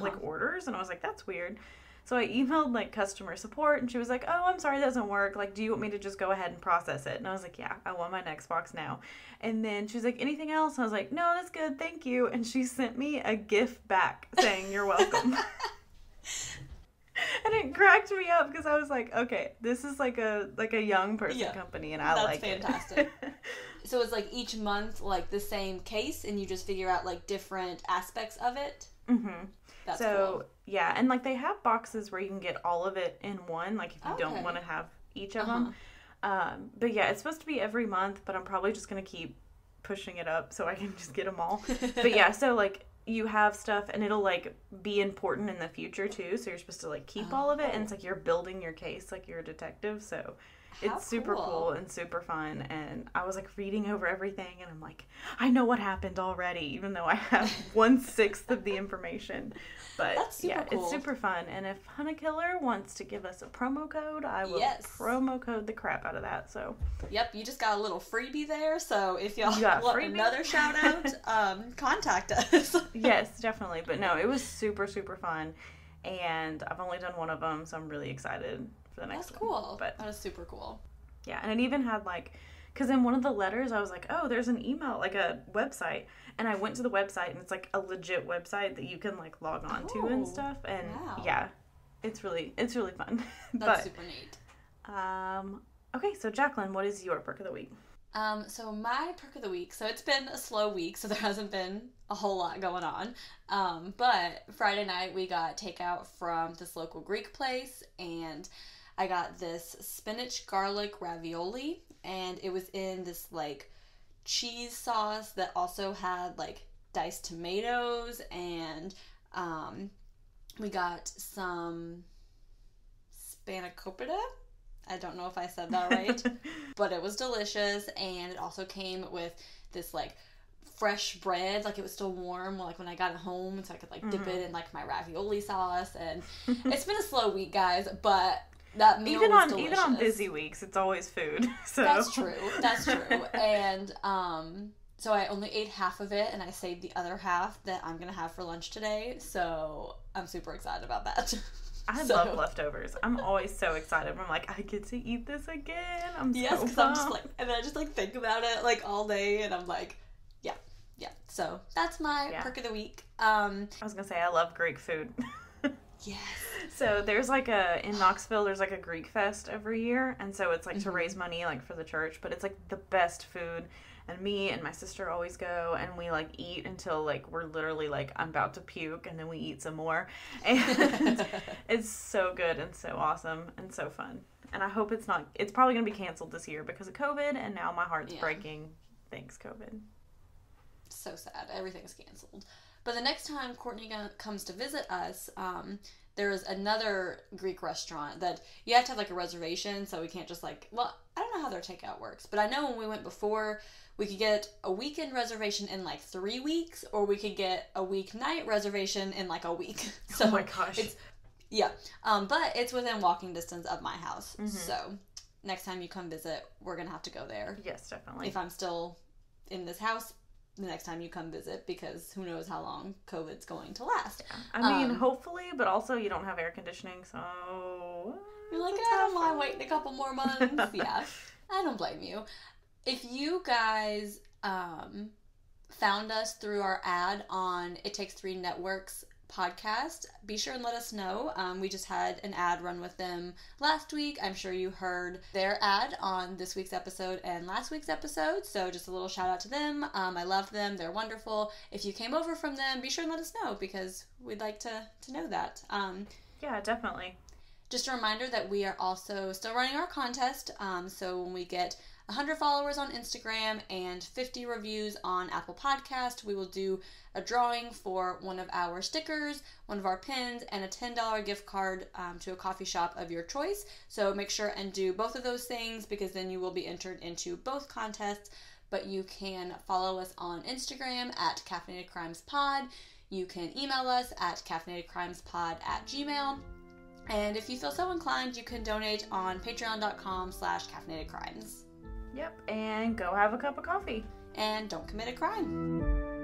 like, orders. And I was like, that's weird. So I emailed, like, customer support, and she was like, oh, I'm sorry, that doesn't work. Like, do you want me to just go ahead and process it? And I was like, yeah, I want my next box now. And then she was like, anything else? And I was like, no, that's good, thank you. And she sent me a gift back saying, you're welcome. And it cracked me up because I was like, okay, this is like a young person company, and I like it.
That's fantastic. So it's like each month, like, the same case, and you just figure out, like, different aspects of it?
Mm-hmm.
That's
so,
cool.
Yeah, and, like, they have boxes where you can get all of it in one, like, if you don't want to have each of them. But, yeah, it's supposed to be every month, but I'm probably just going to keep pushing it up so I can just get them all. But, yeah, so, like, you have stuff, and it'll, like, be important in the future, too, so you're supposed to, like, keep all of it, and it's like you're building your case like you're a detective, so... It's super cool and super fun, and I was, like, reading over everything, and I'm like, I know what happened already, even though I have 1/6 of the information. But,
that's super cool.
It's super fun, and if Honey Killer wants to give us a promo code, I will promo code the crap out of that, so.
Yep, you just got a little freebie there, so if y'all want another shout-out, contact us.
Yes, definitely, but no, it was super, super fun, and I've only done one of them, so I'm really excited. The next
That's cool.
One. But
that is super cool.
Yeah, and it even had, like, because in one of the letters I was like, oh, there's an email, like a website, and I went to the website, and it's like a legit website that you can, like, log on to and stuff, and yeah, it's really fun.
That's super neat.
Okay, so Jaclyn, what is your perk of the week?
So my perk of the week, so it's been a slow week, so there hasn't been a whole lot going on, but Friday night we got takeout from this local Greek place, and I got this spinach garlic ravioli, and it was in this, like, cheese sauce that also had, like, diced tomatoes, and we got some spanakopita. I don't know if I said that right, but it was delicious, and it also came with this, like, fresh bread, like it was still warm, like when I got it home, so I could like dip it in like my ravioli sauce. And it's been a slow week, guys, but that meal was delicious.
Even on busy weeks, it's always food. So
That's true. And so I only ate half of it, and I saved the other half that I'm gonna have for lunch today. So I'm super excited about that.
I love leftovers. I'm always so excited. I'm like, I get to eat this again. I'm so
because I'm just like, and then I just like think about it like all day, and I'm like, yeah. So that's my perk of the week.
I was gonna say I love Greek food.
Yes.
So there's like in Knoxville, there's like a Greek fest every year, and so it's like to raise money like for the church, but it's like the best food. And me and my sister always go, and we like eat until like we're literally like I'm about to puke, and then we eat some more. And it's so good and so awesome and so fun. And I hope it's probably gonna be canceled this year because of COVID, and now my heart's breaking. Thanks, COVID.
So sad. Everything's canceled. But the next time Courtney comes to visit us, there is another Greek restaurant that you have to have like a reservation, so we can't just like, well, I don't know how their takeout works, but I know when we went before, we could get a weekend reservation in like 3 weeks, or we could get a weeknight reservation in like a week. So
oh my gosh.
But it's within walking distance of my house. So next time you come visit, we're going to have to go there.
Yes, definitely.
If I'm still in this house, the next time you come visit, because who knows how long COVID's going to last.
Yeah. I mean, hopefully, but also you don't have air conditioning, so...
You're like, I don't mind waiting a couple more months. Yeah, I don't blame you. If you guys found us through our ad on It Takes Three Networks podcast, be sure and let us know. We just had an ad run with them last week. I'm sure you heard their ad on this week's episode and last week's episode, so just a little shout out to them. I love them. They're wonderful. If you came over from them, be sure and let us know, because we'd like to know that.
Yeah, definitely.
Just a reminder that we are also still running our contest, so when we get 100 followers on Instagram and 50 reviews on Apple Podcast, we will do a drawing for one of our stickers, one of our pins, and a $10 gift card to a coffee shop of your choice. So make sure and do both of those things, because then you will be entered into both contests. But you can follow us on Instagram at Caffeinated Crimes Pod. You can email us at caffeinatedcrimespod@gmail.com. And if you feel so inclined, you can donate on patreon.com/caffeinatedcrimes.
Yep, and go have a cup of coffee.
And don't commit a crime.